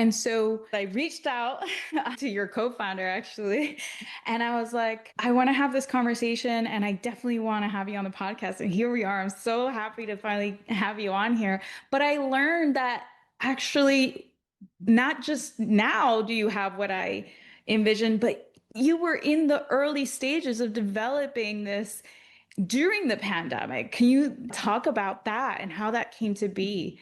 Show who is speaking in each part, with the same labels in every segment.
Speaker 1: And so I reached out to your co-founder actually, and I was like, I want to have this conversation and I definitely want to have you on the podcast. And here we are. I'm so happy to finally have you on here. But I learned that actually, not just now do you have what I envisioned, but you were in the early stages of developing this during the pandemic. Can you talk about that and how that came to be?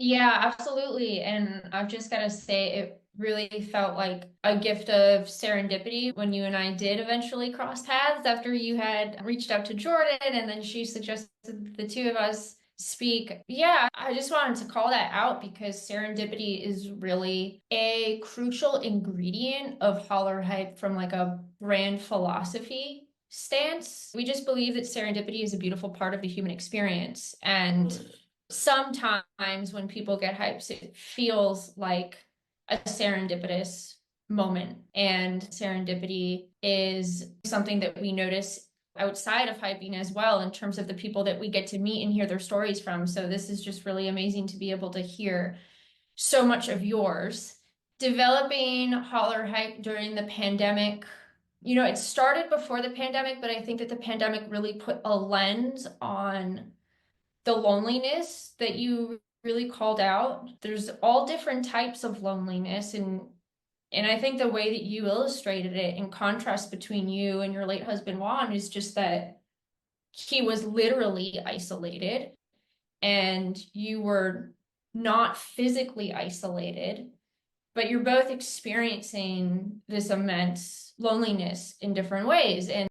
Speaker 2: Yeah, absolutely. And I've just got to say, it really felt like a gift of serendipity when you and I did eventually cross paths after you had reached out to Jordan and then she suggested the two of us speak. Yeah, I just wanted to call that out because serendipity is really a crucial ingredient of Holler Hype from like a brand philosophy stance. We just believe that serendipity is a beautiful part of the human experience. And sometimes when people get hyped, it feels like a serendipitous moment. And serendipity is something that we notice outside of hyping as well in terms of the people that we get to meet and hear their stories from. So this is just really amazing to be able to hear so much of yours. Developing Holler Hype during the pandemic, it started before the pandemic, but I think that the pandemic really put a lens on the loneliness that you really called out. There's all different types of loneliness, and I think the way that you illustrated it in contrast between you and your late husband Juan is just that he was literally isolated and you were not physically isolated, but you're both experiencing this immense loneliness in different ways. And